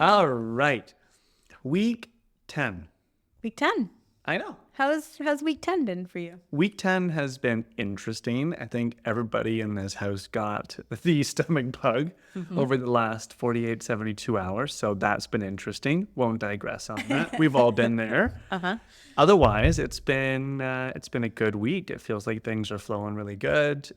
All right. Week 10. Week 10. I know. How's week 10 been for you? Week 10 has been interesting. I think everybody in this house got the stomach bug over the last 48, 72 hours. So that's been interesting. Won't digress on that. We've all been there. Otherwise, it's been a good week. It feels like things are flowing really good.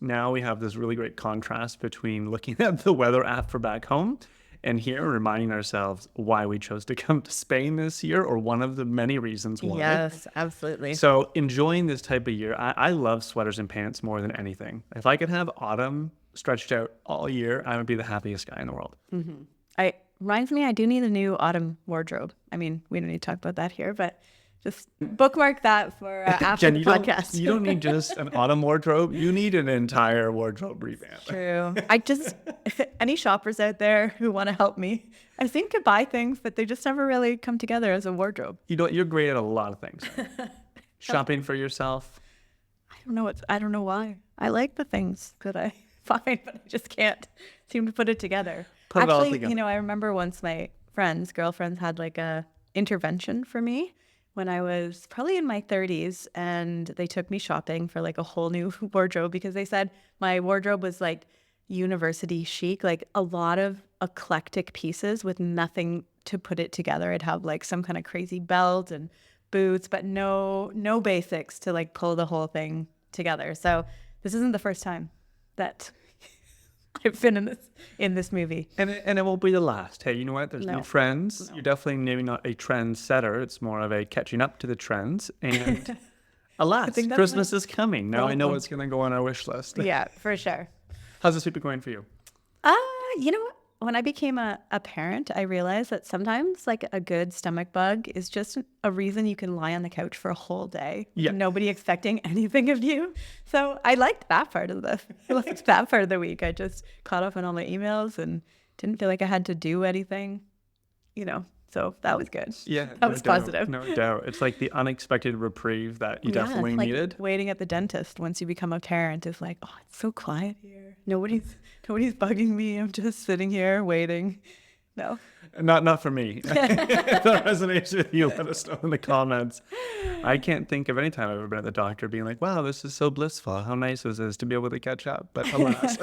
Now we have this really great contrast between looking at the weather app for back home and here reminding ourselves why we chose to come to Spain this year, or one of the many reasons why. Yes, absolutely. So enjoying this type of year, I love sweaters and pants more than anything. If I could have autumn stretched out all year, I would be the happiest guy in the world. Reminds me, I do need a new autumn wardrobe. I mean, we don't need to talk about that here, but just bookmark that for after Jen, the you podcast. You don't need just an autumn wardrobe. You need an entire wardrobe revamp. True. Any shoppers out there who want to help me, I seem to buy things, but they just never really come together as a wardrobe. You're great at a lot of things. Shopping for yourself. I don't know why. I like the things that I find, but I just can't seem to put it together. Put it all together. I remember once my girlfriends had like a intervention for me when I was probably in my 30s, and they took me shopping for like a whole new wardrobe because they said my wardrobe was like university chic, like a lot of eclectic pieces with nothing to put it together. I'd have like some kind of crazy belt and boots, but no basics to like pull the whole thing together. So this isn't the first time that I've been in this movie. And it won't be the last. Hey, you know what? There's No. new trends. You're definitely maybe not a trend setter. It's more of a catching up to the trends. And alas, think that's Christmas is coming. Now I know Welcome. what's going to go on our wish list. Yeah, for sure. How's this week been going for you? You know what? When I became a parent, I realized that sometimes like a good stomach bug is just a reason you can lie on the couch for a whole day. Yeah. Nobody expecting anything of you. So I liked that part of the week. I just caught up on all my emails and didn't feel like I had to do anything, so that was good. Yeah. That was positive. No doubt. It's like the unexpected reprieve that you definitely it's like needed. waiting at the dentist once you become a parent is like, oh, it's so quiet here. Nobody's bugging me. I'm just sitting here waiting. No. Not for me. If that resonates with you, let us know in the comments. I can't think of any time I've ever been at the doctor being like, wow, this is so blissful. How nice is this to be able to catch up? But alas.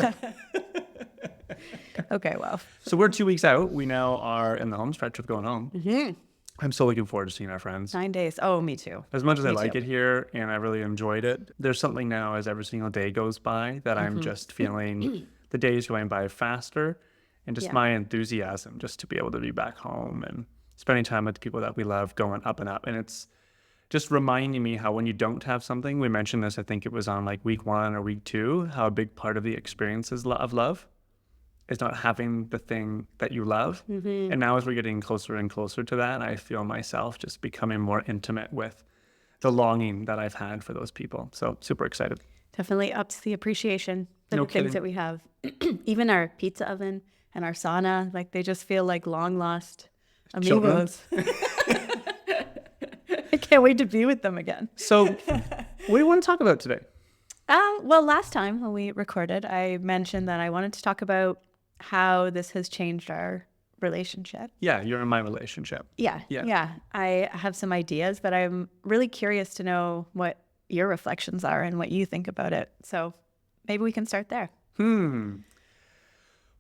Okay, well. So we're 2 weeks out. We now are in the home stretch of going home. Mm-hmm. I'm so looking forward to seeing our friends. 9 days. Oh, me too. As much as I Me like too. it here and I really enjoyed it, there's something now as every single day goes by that I'm just feeling the days going by faster, and just Yeah. my enthusiasm just to be able to be back home and spending time with the people that we love going up and up. And it's just reminding me how when you don't have something, we mentioned this, I think it was on like week 1 or week 2, how a big part of the experience is of love is not having the thing that you love. And now as we're getting closer and closer to that, I feel myself just becoming more intimate with the longing that I've had for those people. So super excited. Definitely ups the appreciation for No the things kidding. that we have. Even our pizza oven and our sauna, like they just feel like long lost amigos. I can't wait to be with them again. So what do you want to talk about today? Well, last time when we recorded, I mentioned that I wanted to talk about how this has changed our relationship. Yeah, you're in my relationship. Yeah. I have some ideas, but I'm really curious to know what your reflections are and what you think about it. So maybe we can start there.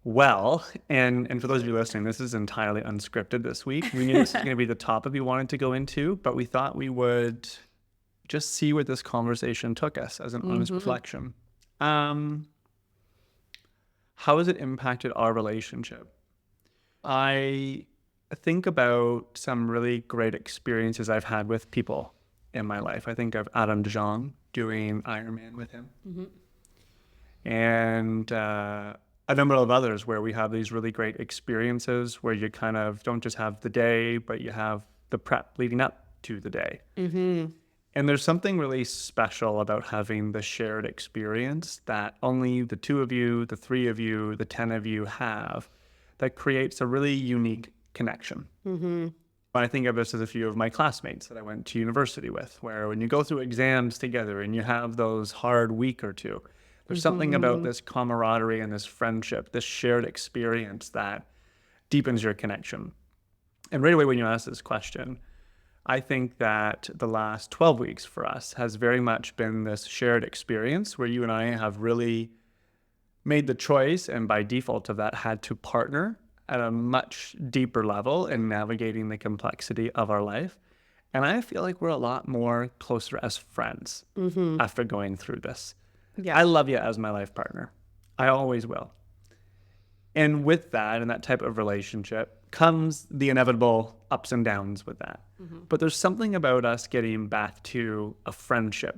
Well, and for those of you listening, this is entirely unscripted this week. We knew this was going to be the topic we wanted to go into, but we thought we would just see where this conversation took us as an honest reflection. How has it impacted our relationship? I think about some really great experiences I've had with people in my life. I think of Adam DeJong doing Ironman with him. And a number of others where we have these really great experiences where you kind of don't just have the day, but you have the prep leading up to the day. And there's something really special about having the shared experience that only the 2 of you, the 3 of you, the 10 of you have, that creates a really unique connection. I think of this as a few of my classmates that I went to university with, where when you go through exams together and you have those hard week or two, there's something about this camaraderie and this friendship, this shared experience that deepens your connection. And right away when you ask this question, I think that the last 12 weeks for us has very much been this shared experience where you and I have really made the choice, and by default of that had to partner at a much deeper level in navigating the complexity of our life. And I feel like we're a lot more closer as friends after going through this. Yeah. I love you as my life partner. I always will. And with that and that type of relationship comes the inevitable ups and downs with that. But there's something about us getting back to a friendship.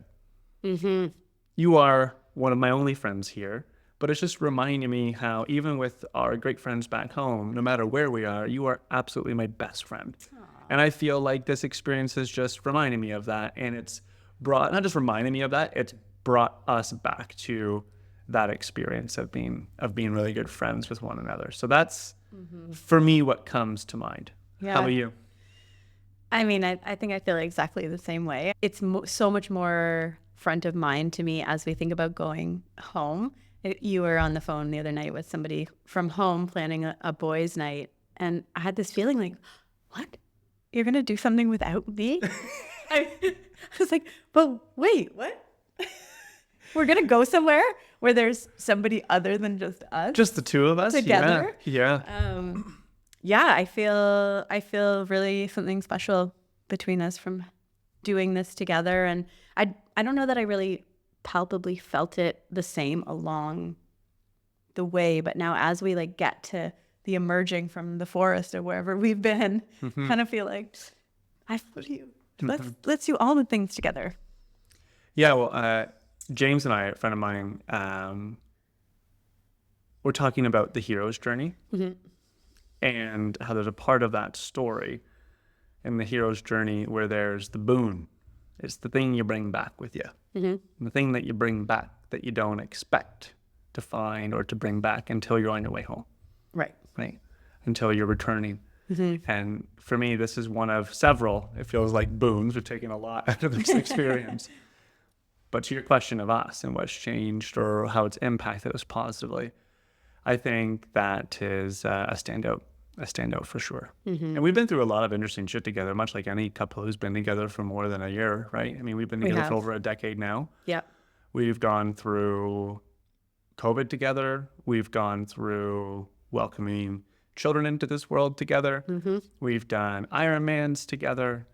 You are one of my only friends here, but it's just reminding me how even with our great friends back home, no matter where we are, you are absolutely my best friend. Aww. And I feel like this experience is just reminding me of that. And it's brought, not just reminding me of that, it's brought us back to that experience of being really good friends with one another. So that's, for me, what comes to mind. Yeah. How about you? I mean, I think I feel exactly the same way. It's so much more front of mind to me as we think about going home. You were on the phone the other night with somebody from home planning a boys' night, and I had this feeling like, what? You're going to do something without me? I was like, but wait, what? We're going to go somewhere where there's somebody other than just us? Just the two of us? Together? Yeah. Yeah, I feel really something special between us from doing this together. And I don't know that I really palpably felt it the same along the way, but now as we like get to the emerging from the forest or wherever we've been, kind of feel like I feel you. Let's do all the things together. Yeah, well, James and I, a friend of mine, we're talking about the hero's journey and how there's a part of that story in the hero's journey where there's the boon. It's the thing you bring back with you. And the thing that you bring back that you don't expect to find or to bring back until you're on your way home. Right. Until you're returning. And for me, this is one of several, it feels like boons. We're taking a lot out of this experience. But to your question of us and what's changed or how it's impacted us positively, I think that is a standout for sure. And we've been through a lot of interesting shit together, much like any couple who's been together for more than a year, right? I mean, we've been together for over a decade now. Yeah. We've gone through COVID together. We've gone through welcoming children into this world together. We've done Ironmans together.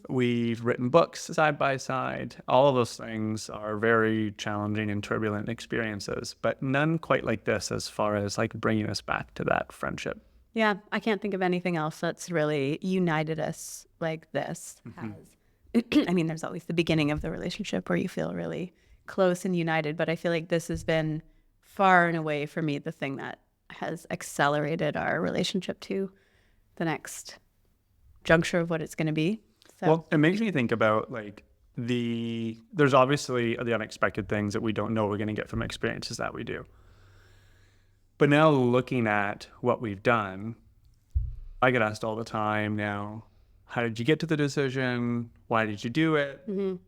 We've written books side by side. All of those things are very challenging and turbulent experiences, but none quite like this as far as like bringing us back to that friendship. Yeah, I can't think of anything else that's really united us like this has. I mean, there's always the beginning of the relationship where you feel really close and united, but I feel like this has been far and away for me the thing that has accelerated our relationship to the next juncture of what it's going to be. So. Well, it makes me think about like there's obviously the unexpected things that we don't know we're going to get from experiences that we do. But now looking at what we've done, I get asked all the time now, how did you get to the decision? Why did you do it? And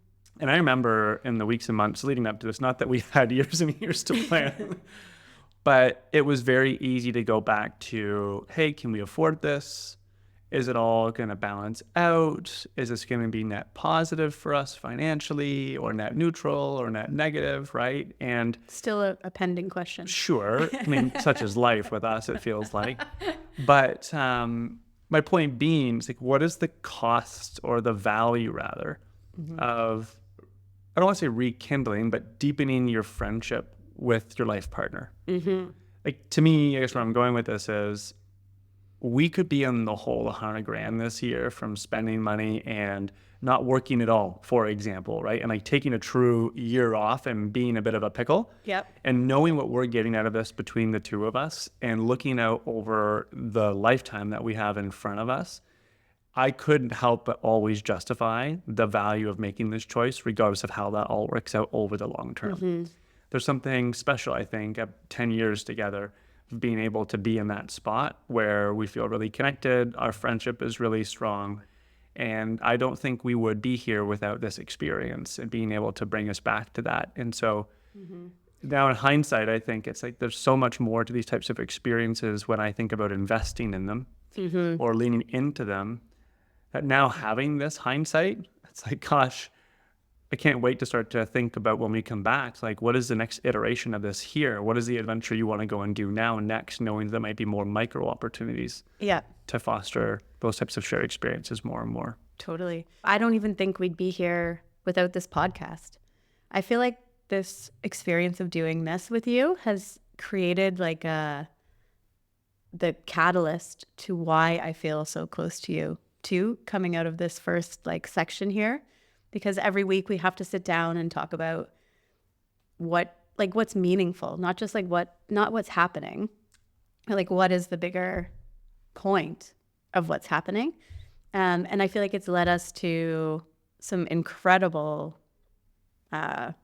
I remember in the weeks and months leading up to this, not that we had years and years to plan, but it was very easy to go back to, hey, can we afford this? Is it all going to balance out? Is this going to be net positive for us financially or net neutral or net negative, right? And still a pending question. Sure. I mean, such is life with us, it feels like. But my point being, it's like, what is the cost or the value rather of, I don't want to say rekindling, but deepening your friendship with your life partner? Like to me, I guess where I'm going with this is, we could be in the hole $100,000 this year from spending money and not working at all, for example, right? And like taking a true year off and being a bit of a pickle. Yep. And knowing what we're getting out of this between the two of us and looking out over the lifetime that we have in front of us, I couldn't help but always justify the value of making this choice, regardless of how that all works out over the long term. There's something special, I think, at 10 years together, being able to be in that spot where we feel really connected, our friendship is really strong, and I don't think we would be here without this experience and being able to bring us back to that. And so Now in hindsight, I think it's like there's so much more to these types of experiences when I think about investing in them or leaning into them, that now having this hindsight, it's like, gosh, I can't wait to start to think about when we come back, like, what is the next iteration of this here? What is the adventure you want to go and do now and next, knowing there might be more micro opportunities to foster those types of shared experiences more and more. Totally. I don't even think we'd be here without this podcast. I feel like this experience of doing this with you has created like the catalyst to why I feel so close to you too, coming out of this first like section here. Because every week we have to sit down and talk about what's meaningful, not just like not what's happening, but like what is the bigger point of what's happening. And I feel like it's led us to some incredible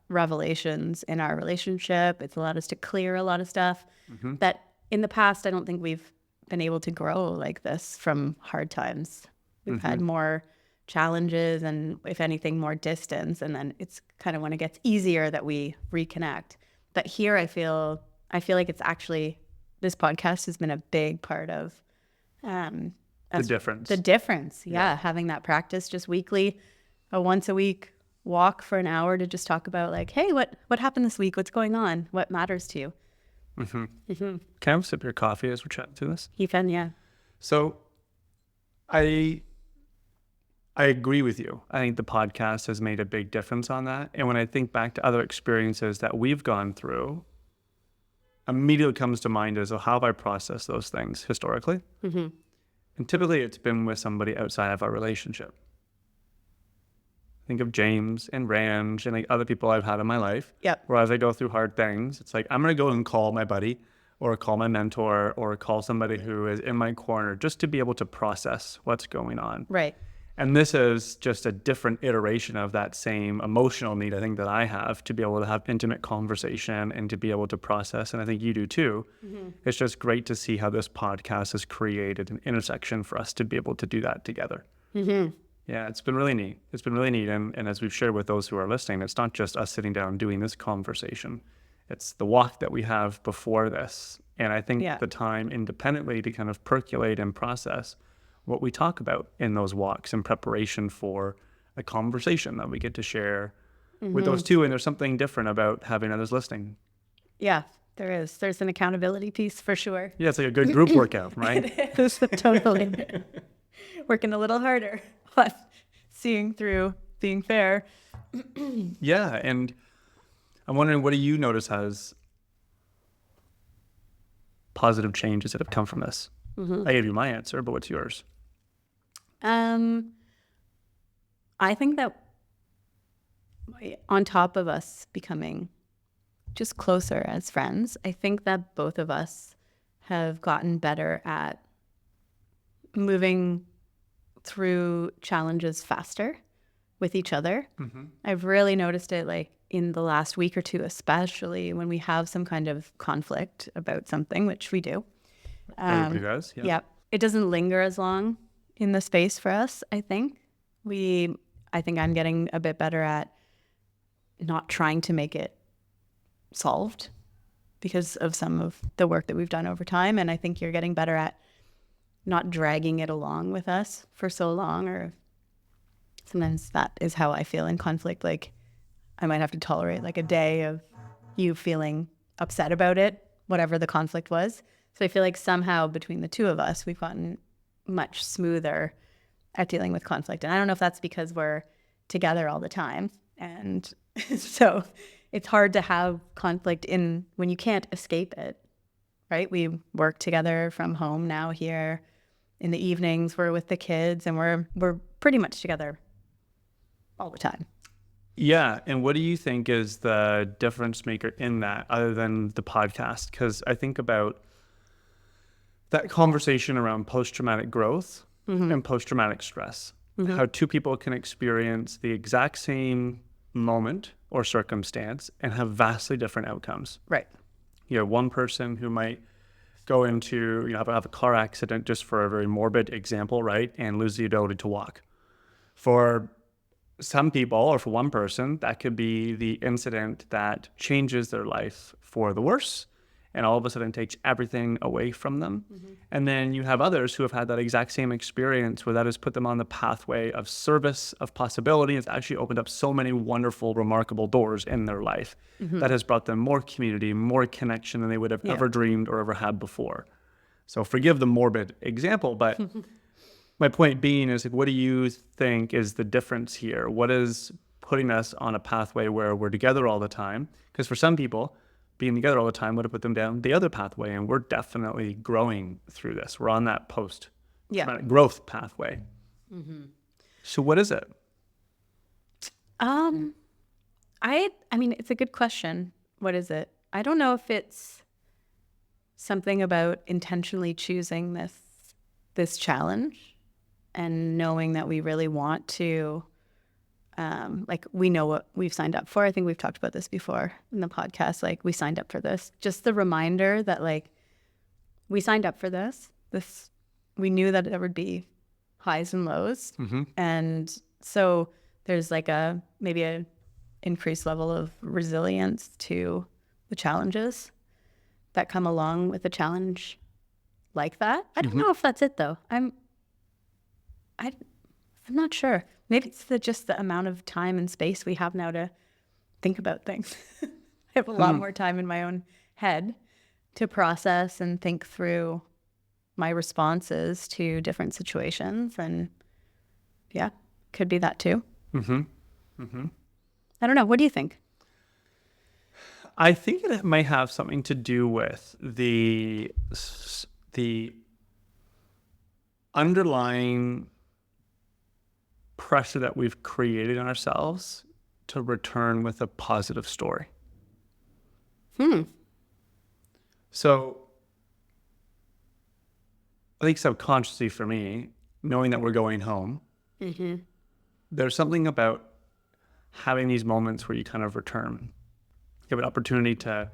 revelations in our relationship. It's allowed us to clear a lot of stuff that in the past, I don't think we've been able to grow like this from hard times. We've had more challenges and, if anything, more distance. And then it's kind of when it gets easier that we reconnect. But here I feel like it's actually, this podcast has been a big part of the difference. The difference, yeah. Having that practice just weekly, a once a week walk for an hour to just talk about like, hey, what happened this week? What's going on? What matters to you? Can I have a sip of your coffee as we're chatting through this? You can, yeah. So I agree with you. I think the podcast has made a big difference on that. And when I think back to other experiences that we've gone through, immediately comes to mind is, how have I processed those things historically? And typically it's been with somebody outside of our relationship. Think of James and Ranj and like other people I've had in my life. Yep. Where as I go through hard things, it's like, I'm going to go and call my buddy or call my mentor or call somebody who is in my corner just to be able to process what's going on. Right. And this is just a different iteration of that same emotional need, I think, that I have to be able to have intimate conversation and to be able to process. And I think you do too. It's just great to see how this podcast has created an intersection for us to be able to do that together. Yeah, it's been really neat. It's been really neat. And as we've shared with those who are listening, it's not just us sitting down doing this conversation. It's the walk that we have before this. And I think the time independently to kind of percolate and process what we talk about in those walks in preparation for a conversation that we get to share with those two. And there's something different about having others listening. Yeah, there is. There's an accountability piece for sure. Yeah, it's like a good group workout, right? It is totally. Working a little harder, but seeing through, being fair. Yeah, and I'm wondering, what do you notice as positive changes that have come from this? I gave you my answer, but what's yours? I think that on top of us becoming just closer as friends, I think that both of us have gotten better at moving through challenges faster with each other. I've really noticed it like in the last week or two, especially when we have some kind of conflict about something, which we do. Everybody does, yeah. It doesn't linger as long in the space for us, I think. I think I'm getting a bit better at not trying to make it solved because of some of the work that we've done over time. And I think you're getting better at not dragging it along with us for so long, or sometimes that is how I feel in conflict. Like I might have to tolerate like a day of you feeling upset about it, whatever the conflict was. So I feel like somehow between the two of us, we've gotten much smoother at dealing with conflict. And I don't know if that's because we're together all the time. And so it's hard to have conflict when you can't escape it, right? We work together from home now here. In the evenings, we're with the kids and we're pretty much together all the time. Yeah. And what do you think is the difference maker in that other than the podcast? Because I think about that conversation around post-traumatic growth and post-traumatic stress, how two people can experience the exact same moment or circumstance and have vastly different outcomes. Right. You know, one person who might go into, have a car accident, just for a very morbid example, right, and lose the ability to walk. For some people, or for one person, that could be the incident that changes their life for the worse and all of a sudden takes everything away from them. And then you have others who have had that exact same experience where that has put them on the pathway of service, of possibility. It's actually opened up so many wonderful, remarkable doors in their life that has brought them more community, more connection than they would have ever dreamed or ever had before. So forgive the morbid example, but my point being is, like, what do you think is the difference here? What is putting us on a pathway where we're together all the time? Because for some people, being together all the time would have put them down the other pathway, and we're definitely growing through this. We're on that growth pathway. So what is it? I mean, it's a good question. What is it? I don't know if it's something about intentionally choosing this challenge and knowing that we really want to, like, we know what we've signed up for. I think we've talked about this before in the podcast. Like, we signed up for this. Just the reminder that, like, we signed up for this. We knew that there would be highs and lows. And so there's like maybe a increased level of resilience to the challenges that come along with a challenge like that. I don't know if that's it though. I'm not sure. Maybe it's just the amount of time and space we have now to think about things. I have a lot more time in my own head to process and think through my responses to different situations. And yeah, could be that too. I don't know. What do you think? I think it may have something to do with the underlying pressure that we've created on ourselves to return with a positive story. So I think subconsciously for me, knowing that we're going home, there's something about having these moments where you kind of return. You have an opportunity to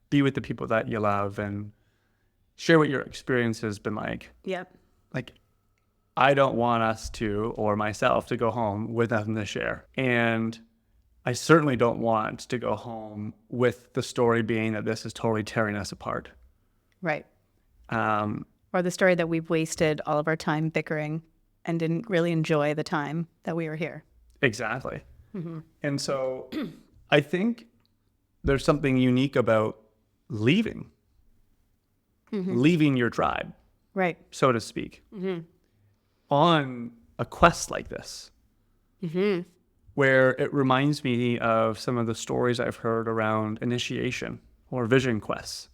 be with the people that you love and share what your experience has been like. Yep. Like, I don't want us to, or myself, to go home with nothing to share. And I certainly don't want to go home with the story being that this is totally tearing us apart. Right. Or the story that we've wasted all of our time bickering and didn't really enjoy the time that we were here. Exactly. And so I think there's something unique about leaving your tribe, right, so to speak, on a quest like this, where it reminds me of some of the stories I've heard around initiation or vision quests.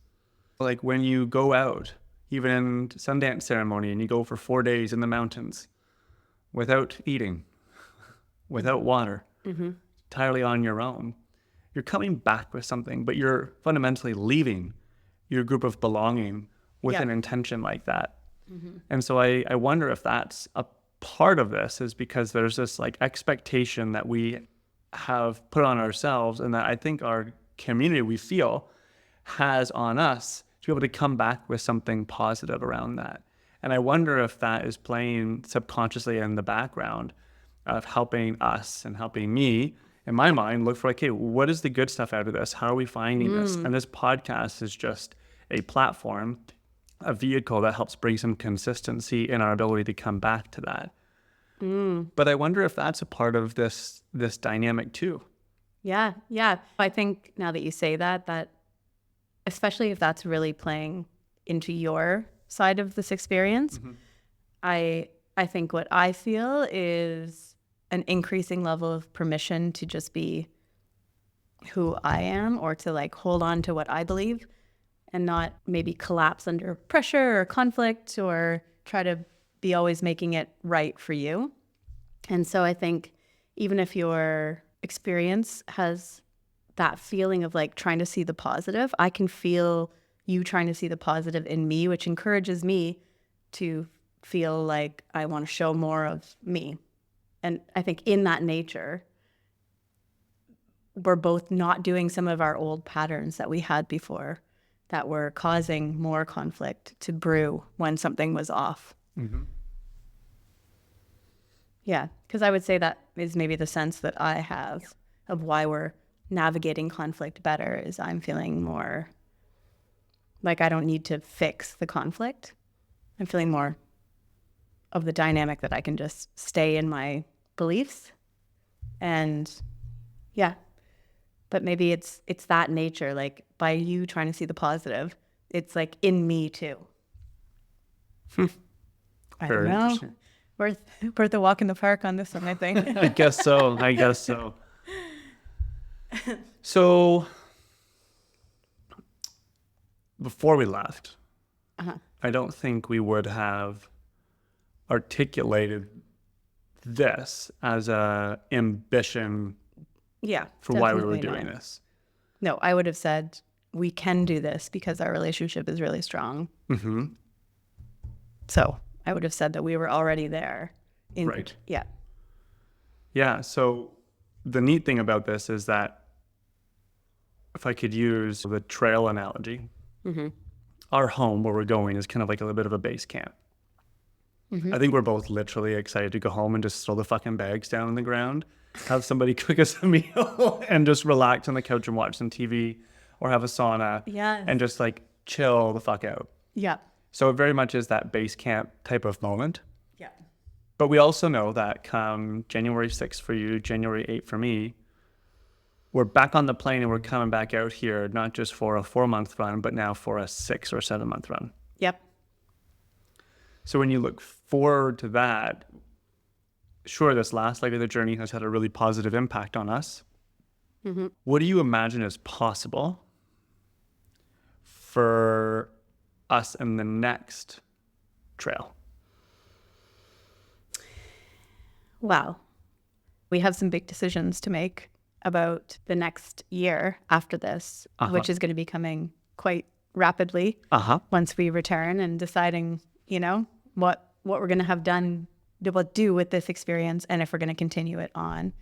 Like when you go out, even in Sundance ceremony, and you go for 4 days in the mountains without eating, without water, entirely on your own, you're coming back with something, but you're fundamentally leaving your group of belonging with an intention like that. And so I wonder if that's a part of this, is because there's this like expectation that we have put on ourselves, and that I think our community, we feel, has on us to be able to come back with something positive around that. And I wonder if that is playing subconsciously in the background of helping us and helping me, in my mind, look for like, hey, what is the good stuff out of this? How are we finding this? And this podcast is just a platform, a vehicle that helps bring some consistency in our ability to come back to that. But I wonder if that's a part of this dynamic too. Yeah. I think now that you say that especially if that's really playing into your side of this experience, I think what I feel is an increasing level of permission to just be who I am, or to like hold on to what I believe and not maybe collapse under pressure or conflict or try to be always making it right for you. And so I think even if your experience has that feeling of like trying to see the positive, I can feel you trying to see the positive in me, which encourages me to feel like I want to show more of me. And I think in that nature, we're both not doing some of our old patterns that we had before that were causing more conflict to brew when something was off. Yeah, because I would say that is maybe the sense that I have of why we're navigating conflict better is I'm feeling more like I don't need to fix the conflict. I'm feeling more of the dynamic that I can just stay in my beliefs. And yeah, but maybe it's that nature, like by you trying to see the positive, it's like in me too. I don't Very know. interesting. Worth a walk in the park on this one, I think. I guess so. I guess so. So before we left, I don't think we would have articulated this as a ambition Yeah, for why we were definitely doing not. this. No, I would have said we can do this because our relationship is really strong. Mm-hmm. So I would have said that we were already there. Right. Yeah. Yeah. So the neat thing about this is that if I could use the trail analogy, our home where we're going is kind of like a little bit of a base camp. I think we're both literally excited to go home and just throw the fucking bags down on the ground, have somebody cook us a meal, and just relax on the couch and watch some TV or have a sauna Yes. and just like chill the fuck out. Yeah. So it very much is that base camp type of moment. Yeah. But we also know that come January 6th for you, January 8th for me, we're back on the plane and we're coming back out here, not just for a 4-month run, but now for a 6 or 7-month run. Yep. So when you look forward to that, sure, this last leg of the journey has had a really positive impact on us. What do you imagine is possible for us in the next trail? Wow. We have some big decisions to make about the next year after this, which is going to be coming quite rapidly once we return, and deciding, what we're going to have done, what do with this experience, and if we're going to continue it on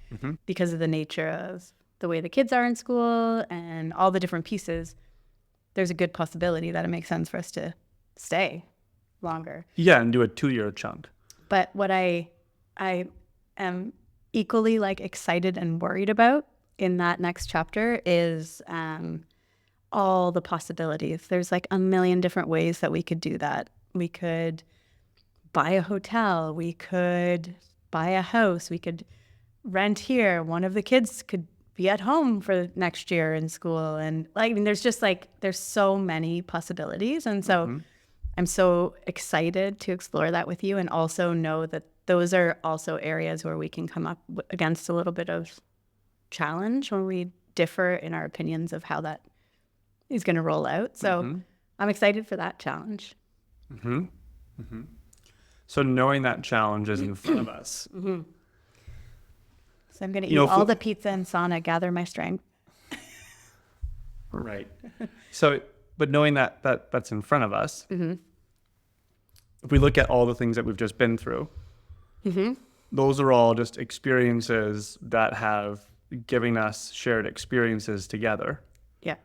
because of the nature of the way the kids are in school and all the different pieces. There's a good possibility that it makes sense for us to stay longer. Yeah, and do a 2-year chunk. But what I am equally like excited and worried about in that next chapter is all the possibilities. There's like a million different ways that we could do that. We could buy a hotel. We could buy a house. We could rent here. One of the kids could be at home for next year in school. And there's so many possibilities. And so I'm so excited to explore that with you, and also know that those are also areas where we can come up against a little bit of challenge when we differ in our opinions of how that is going to roll out. So I'm excited for that challenge. So knowing that challenge is in front of us. So I'm going to eat all the pizza and sauna, gather my strength. Right. So, but knowing that that's in front of us, if we look at all the things that we've just been through, those are all just experiences that have given us shared experiences together. Yeah.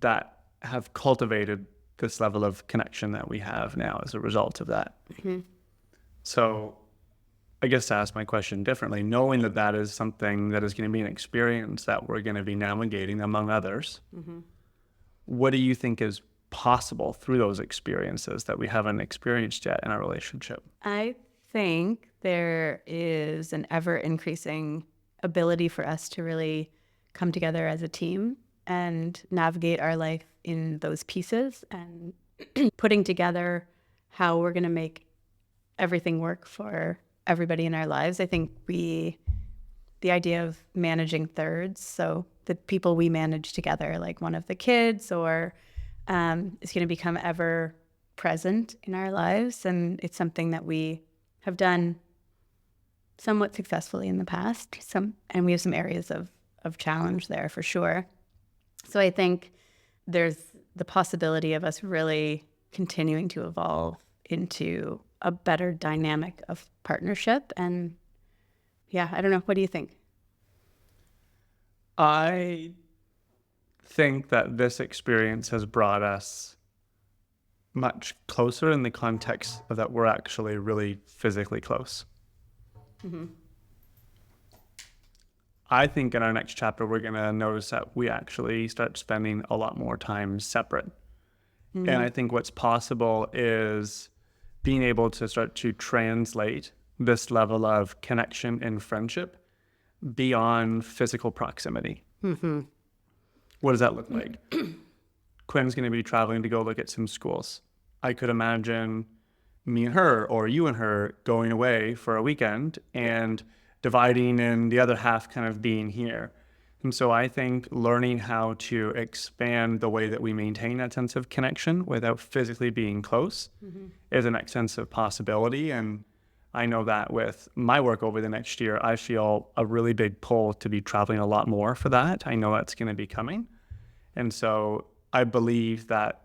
That have cultivated this level of connection that we have now as a result of that. So I guess to ask my question differently, knowing that that is something that is going to be an experience that we're going to be navigating among others, what do you think is possible through those experiences that we haven't experienced yet in our relationship? I think there is an ever increasing ability for us to really come together as a team and navigate our life in those pieces, and putting together how we're going to make everything work for everybody in our lives. I think the idea of managing thirds, so the people we manage together, like one of the kids, or is going to become ever present in our lives. And it's something that we have done somewhat successfully in the past, and we have some areas of challenge there for sure. So I think there's the possibility of us really continuing to evolve into a better dynamic of partnership. And yeah, I don't know. What do you think? I think that this experience has brought us much closer in the context of that we're actually really physically close. I think in our next chapter, we're going to notice that we actually start spending a lot more time separate. And I think what's possible is being able to start to translate this level of connection and friendship beyond physical proximity. What does that look like? Quinn's going to be traveling to go look at some schools. I could imagine me and her, or you and her, going away for a weekend and dividing and the other half kind of being here. And so I think learning how to expand the way that we maintain that sense of connection without physically being close is the next sense of possibility. And I know that with my work over the next year, I feel a really big pull to be traveling a lot more for that. I know that's going to be coming. And so I believe that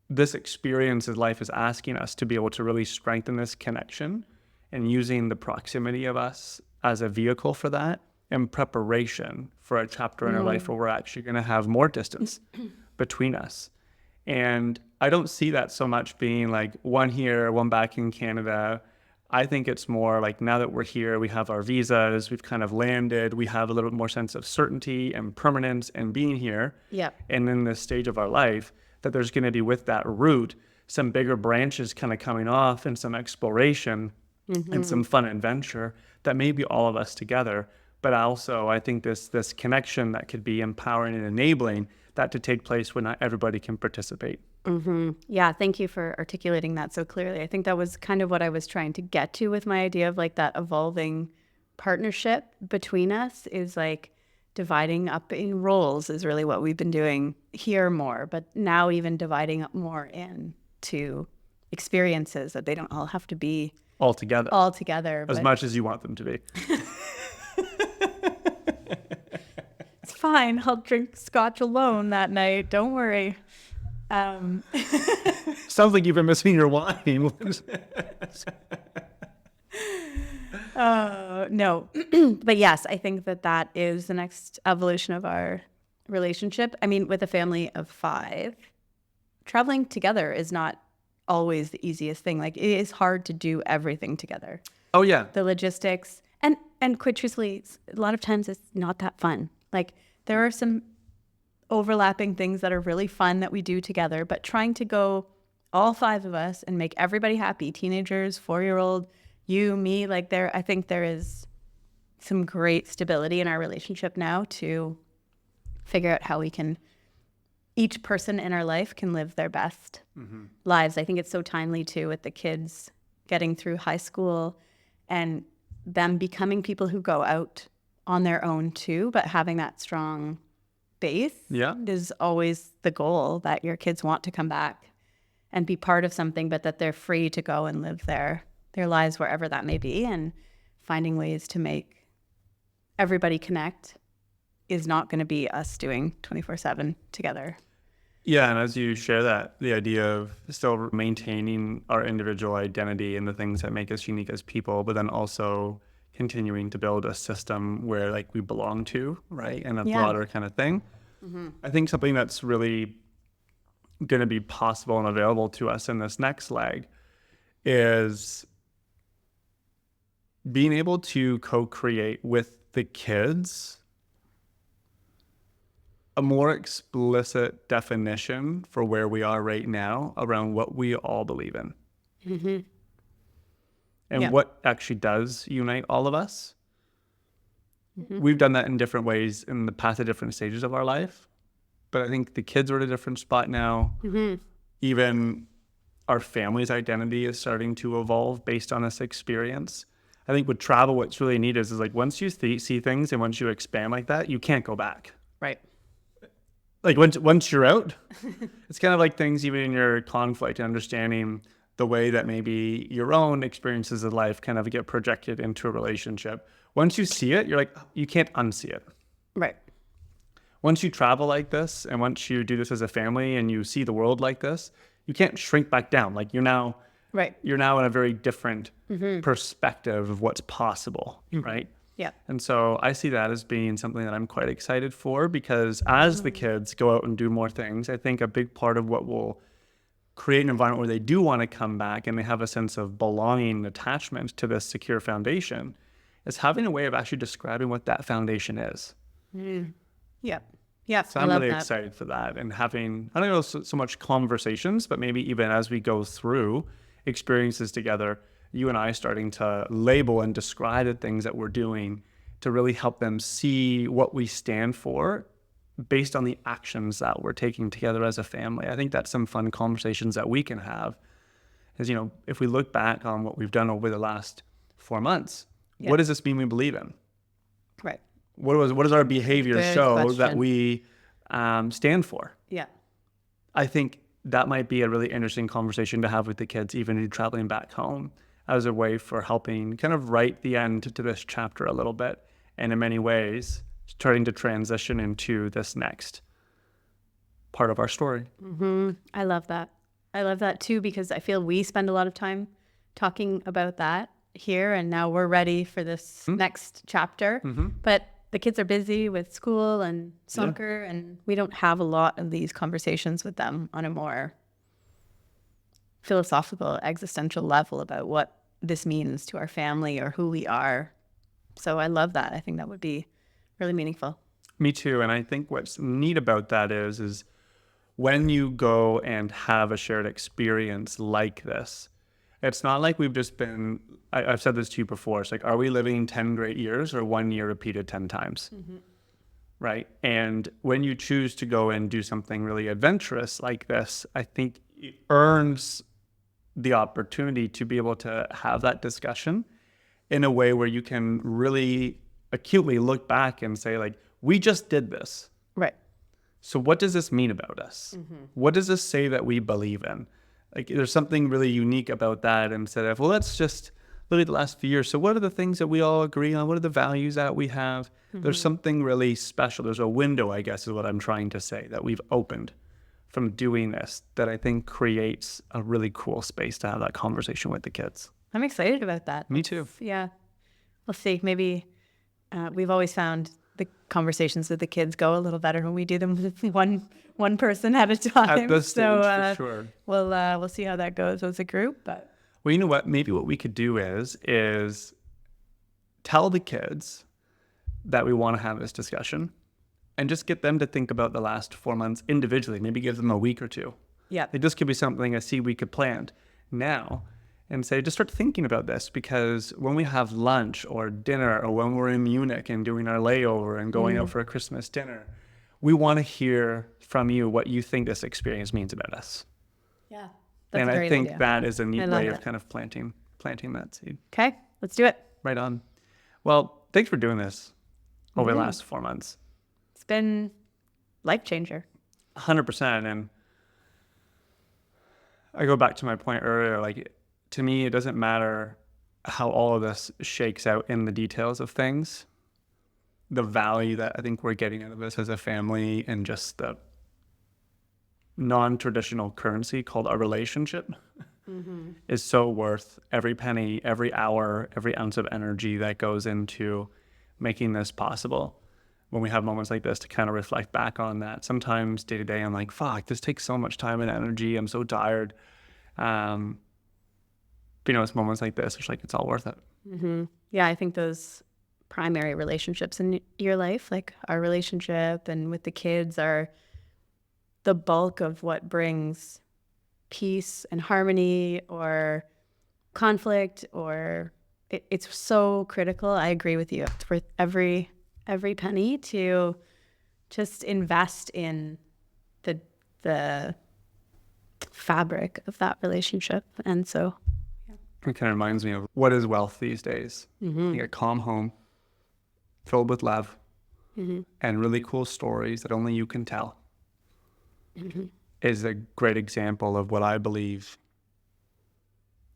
this experience of life is asking us to be able to really strengthen this connection and using the proximity of us as a vehicle for that in preparation for a chapter in our life where we're actually going to have more distance between us. And I don't see that so much being like one here, one back in Canada. I think it's more like now that we're here, we have our visas, we've kind of landed, we have a little bit more sense of certainty and permanence and being here. Yeah. And in this stage of our life, that there's going to be with that root some bigger branches kind of coming off and some exploration and some fun adventure that may be all of us together. But also, I think this connection that could be empowering and enabling that to take place when not everybody can participate. Yeah, thank you for articulating that so clearly. I think that was kind of what I was trying to get to with my idea of like that evolving partnership between us is like dividing up in roles is really what we've been doing here more, but now even dividing up more into experiences that they don't all have to be All together. As but much as you want them to be. it's fine. I'll drink scotch alone that night. Don't worry. Sounds like you've been missing your wine. No, but yes, I think that is the next evolution of our relationship. I mean, with a family of 5, traveling together is not always the easiest thing. Like it is hard to do everything together. Oh, yeah. The logistics and quite truthfully, a lot of times it's not that fun. Like there are some overlapping things that are really fun that we do together, but trying to go all 5 of us and make everybody happy, teenagers, 4-year-old, you, me, like I think there is some great stability in our relationship now to figure out how we can, each person in our life can live their best lives. I think it's so timely too with the kids getting through high school and them becoming people who go out on their own too, but having that strong base is always the goal, that your kids want to come back and be part of something, but that they're free to go and live their lives wherever that may be, and finding ways to make everybody connect is not going to be us doing 24/7 together. Yeah, and as you share that, the idea of still maintaining our individual identity and the things that make us unique as people, but then also continuing to build a system where like we belong to, right? And a broader kind of thing. I think something that's really going to be possible and available to us in this next leg is being able to co-create with the kids a more explicit definition for where we are right now around what we all believe in. And what actually does unite all of us. We've done that in different ways in the past at different stages of our life. But I think the kids are at a different spot now. Even our family's identity is starting to evolve based on this experience. I think with travel, what's really neat is like once you see things and once you expand like that, you can't go back. Right. Like once you're out, it's kind of like things even in your conflict and understanding the way that maybe your own experiences of life kind of get projected into a relationship. Once you see it, you're like, you can't unsee it. Right. Once you travel like this and once you do this as a family and you see the world like this, you can't shrink back down. Like you're now in a very different perspective of what's possible, right? Yeah. And so I see that as being something that I'm quite excited for, because as the kids go out and do more things, I think a big part of what will create an environment where they do want to come back and they have a sense of belonging and attachment to this secure foundation is having a way of actually describing what that foundation is. Yep. Yep. So I I'm love really that. excited for that, and having, I don't know, so much conversations, but maybe even as we go through experiences together, you and I starting to label and describe the things that we're doing to really help them see what we stand for based on the actions that we're taking together as a family. I think that's some fun conversations that we can have. Is, if we look back on what we've done over the last 4 months, Yeah. what does this mean we believe in? Right. What does our behavior Good show that question. we stand for? Yeah. I think that might be a really interesting conversation to have with the kids, even if you're traveling back home, as a way for helping kind of write the end to this chapter a little bit, and in many ways starting to transition into this next part of our story. I love that. I love that too, because I feel we spend a lot of time talking about that here, and now we're ready for this next chapter. But the kids are busy with school and soccer, and we don't have a lot of these conversations with them on a more philosophical, existential level about what this means to our family or who we are. So I love that. I think that would be really meaningful. Me too. And I think what's neat about that is when you go and have a shared experience like this, it's not like we've just been, I've said this to you before, it's like, are we living 10 great years or 1 year repeated 10 times? Right? And when you choose to go and do something really adventurous like this, I think it earns the opportunity to be able to have that discussion in a way where you can really acutely look back and say, like, we just did this. Right. So what does this mean about us? What does this say that we believe in? Like, there's something really unique about that instead of, well, let's just look at the last few years. So what are the things that we all agree on? What are the values that we have? There's something really special. There's a window, I guess, is what I'm trying to say, that we've opened from doing this that I think creates a really cool space to have that conversation with the kids. I'm excited about that. Me too. Yeah. We'll see. Maybe we've always found the conversations with the kids go a little better when we do them with one person at a time. At this stage, for sure. We'll see how that goes as a group. But well, you know what? Maybe what we could do is tell the kids that we want to have this discussion, and just get them to think about the last 4 months individually. Maybe give them a week or two. yeah, This could be something a see we could plan now, and say, just start thinking about this, because when we have lunch or dinner, or when we're in Munich and doing our layover and going out for a Christmas dinner, we want to hear from you what you think this experience means about us. yeah. That's And a great I think idea. that is a neat love way of that. kind of planting that seed. Okay, let's do it. Right on. Well, thanks for doing this over the last 4 months. It's been life changer. 100%. And I go back to my point earlier, like, to me, it doesn't matter how all of this shakes out in the details of things. The value that I think we're getting out of this as a family, and just the non-traditional currency called our relationship is so worth every penny, every hour, every ounce of energy that goes into making this possible. When we have moments like this to kind of reflect back on that. Sometimes day to day, I'm like, fuck, this takes so much time and energy. I'm so tired. But it's moments like this, it's like, it's all worth it. Yeah, I think those primary relationships in your life, like our relationship and with the kids, are the bulk of what brings peace and harmony or conflict, or it's so critical. I agree with you. It's worth every penny to just invest in the fabric of that relationship. And so It kind of reminds me of what is wealth these days. Like a calm home filled with love and really cool stories that only you can tell is a great example of what I believe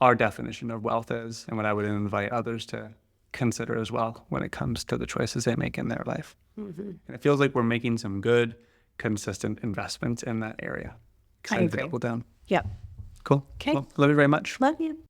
our definition of wealth is, and what I would invite others to consider as well when it comes to the choices they make in their life. And it feels like we're making some good, consistent investments in that area. Excited to agree. double down. yeah. Cool. Okay. Well, love you very much. Love you.